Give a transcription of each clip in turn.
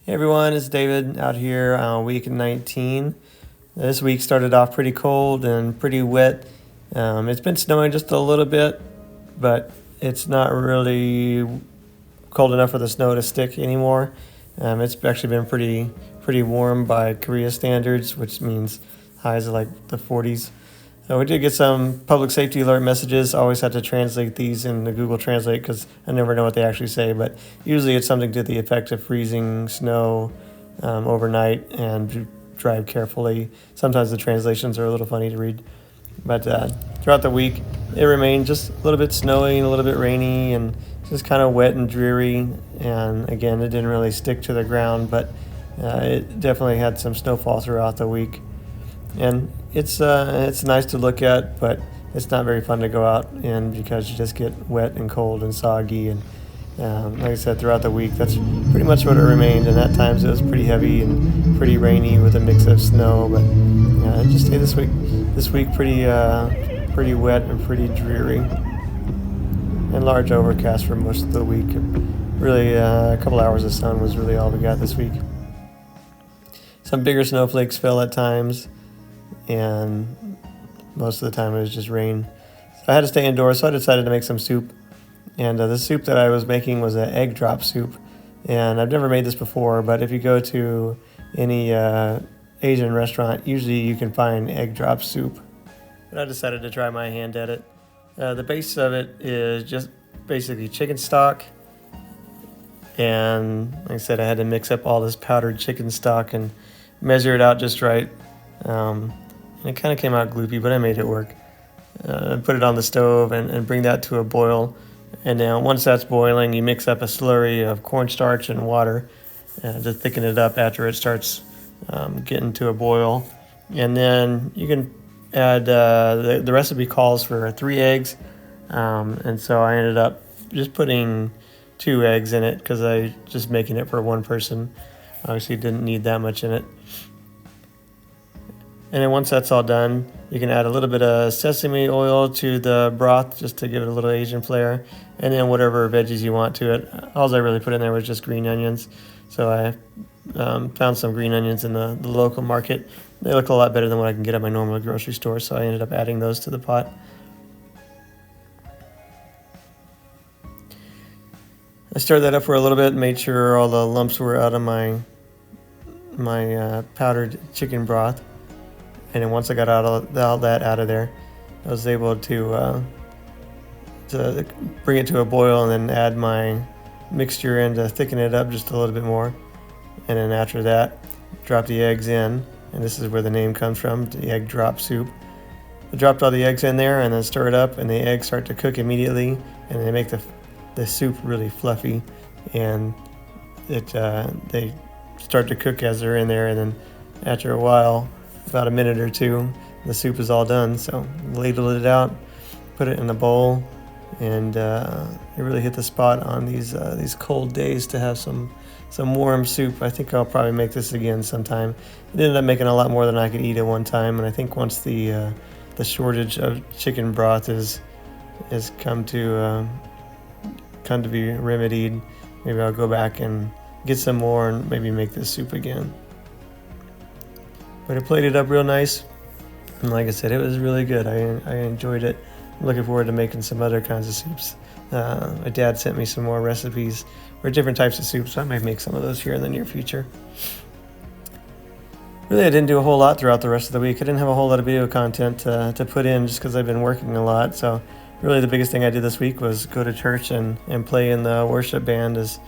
Hey everyone, it's David out here on week 19. This week started off pretty cold and pretty wet. It's been snowing just a little bit, but it's not really cold enough for the snow to stick anymore. It's actually been pretty warm by Korea standards, which means highs of like the 40s. We did get some public safety alert messages. I always have to translate these in the Google Translate because I never know what they actually say, but usually it's something to the effect of freezing snow overnight and drive carefully. Sometimes the translations are a little funny to read. But throughout the week, it remained just a little bit snowy and a little bit rainy and just kind of wet and dreary. And again, it didn't really stick to the ground, but it definitely had some snowfall throughout the week. And it's nice to look at, but it's not very fun to go out in because you just get wet and cold and soggy. And like I said, throughout the week, that's pretty much what it remained. And at times it was pretty heavy and pretty rainy with a mix of snow. But it just stayed this week pretty wet and pretty dreary. And large overcast for most of the week. Really, a couple hours of sun was really all we got this week. Some bigger snowflakes fell at times, and most of the time it was just rain. So I had to stay indoors, so I decided to make some soup. And the soup that I was making was an egg drop soup. And I've never made this before, but if you go to any Asian restaurant, usually you can find egg drop soup. But I decided to try my hand at it. The base of it is just basically chicken stock. And like I said, I had to mix up all this powdered chicken stock and measure it out just right. And it kind of came out gloopy, but I made it work. Put it on the stove and bring that to a boil. And now once that's boiling, you mix up a slurry of cornstarch and water to thicken it up after it starts getting to a boil. And then you can add, the recipe calls for 3 eggs. And so I ended up just putting 2 eggs in it because I just making it for one person. Obviously didn't need that much in it. And then once that's all done, you can add a little bit of sesame oil to the broth just to give it a little Asian flair. And then whatever veggies you want to it. All I really put in there was just green onions. So I found some green onions in the local market. They look a lot better than what I can get at my normal grocery store, so I ended up adding those to the pot. I stirred that up for a little bit, made sure all the lumps were out of my powdered chicken broth. And then once I got all that out of there, I was able to bring it to a boil and then add my mixture in to thicken it up just a little bit more. And then after that, drop the eggs in. And this is where the name comes from, the egg drop soup. I dropped all the eggs in there and then stir it up, and the eggs start to cook immediately. And they make the soup really fluffy. And they start to cook as they're in there. And then after a while, about a minute or two, the soup is all done. So ladled it out, put it in a bowl, and it really hit the spot on these cold days to have some warm soup. I think I'll probably make this again sometime. It ended up making a lot more than I could eat at one time, and I think once the shortage of chicken broth is come to be remedied, maybe I'll go back and get some more and maybe make this soup again. But it plated up real nice, and like I said, it was really good. I enjoyed it. I'm looking forward to making some other kinds of soups. My dad sent me some more recipes for different types of soups, so I might make some of those here in the near future. Really, I didn't do a whole lot throughout the rest of the week. I didn't have a whole lot of video content to put in just because I've been working a lot. So really the biggest thing I did this week was go to church and play in the worship band as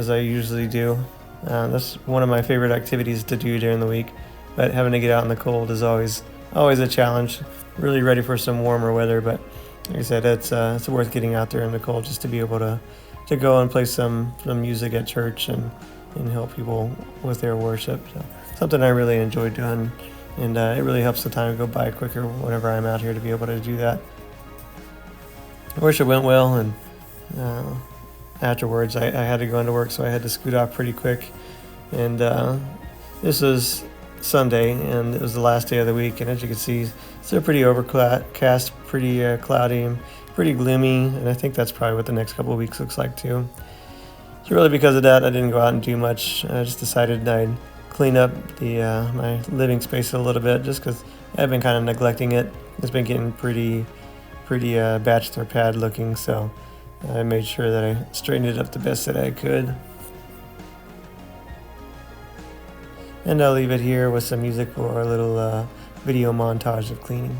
I usually do. That's one of my favorite activities to do during the week. But having to get out in the cold is always a challenge. Really ready for some warmer weather, but like I said, it's worth getting out there in the cold just to be able to go and play some music at church and help people with their worship. So something I really enjoy doing, and it really helps the time go by quicker whenever I'm out here to be able to do that. Worship went well, and afterwards I had to go into work, so I had to scoot off pretty quick. And this was Sunday, and it was the last day of the week, and as you can see, it's still pretty overcast, pretty cloudy, pretty gloomy, and I think that's probably what the next couple of weeks looks like too. So really because of that, I didn't go out and do much. I just decided I'd clean up the my living space a little bit, just because I've been kind of neglecting it. It's been getting pretty bachelor pad looking, so I made sure that I straightened it up the best that I could. And I'll leave it here with some music for a little video montage of cleaning.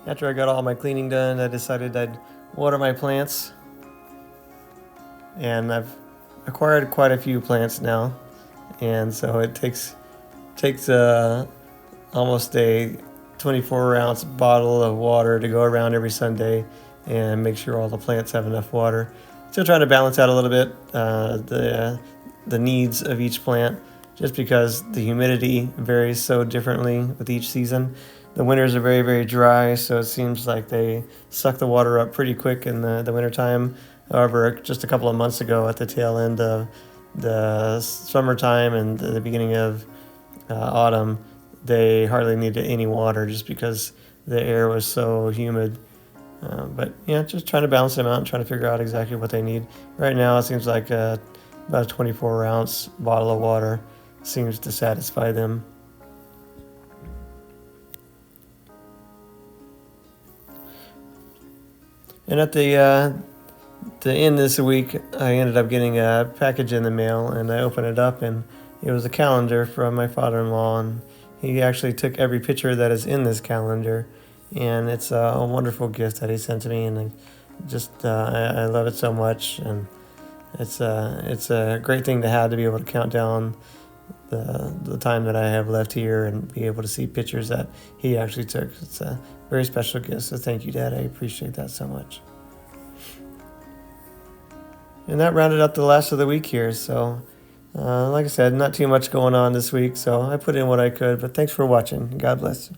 After I got all my cleaning done, I decided I'd water my plants. And I've acquired quite a few plants now. And so it takes almost a 24-ounce bottle of water to go around every Sunday and make sure all the plants have enough water. Still trying to balance out a little bit the needs of each plant, just because the humidity varies so differently with each season. The winters are very, very dry, so it seems like they suck the water up pretty quick in the wintertime. However, just a couple of months ago at the tail end of the summertime and the beginning of autumn, they hardly needed any water just because the air was so humid. But yeah, just trying to balance them out and trying to figure out exactly what they need. Right now, it seems like about a 24-ounce bottle of water seems to satisfy them. And at the end this week, I ended up getting a package in the mail, and I opened it up, and it was a calendar from my father-in-law, and he actually took every picture that is in this calendar, and it's a wonderful gift that he sent to me, and I love it so much, and it's a great thing to have, to be able to count down the time that I have left here and be able to see pictures that he actually took. It's a very special gift, so thank you, Dad. I appreciate that so much. And that rounded up the last of the week here, so Like I said, not too much going on this week, so I put in what I could. But thanks for watching. God bless.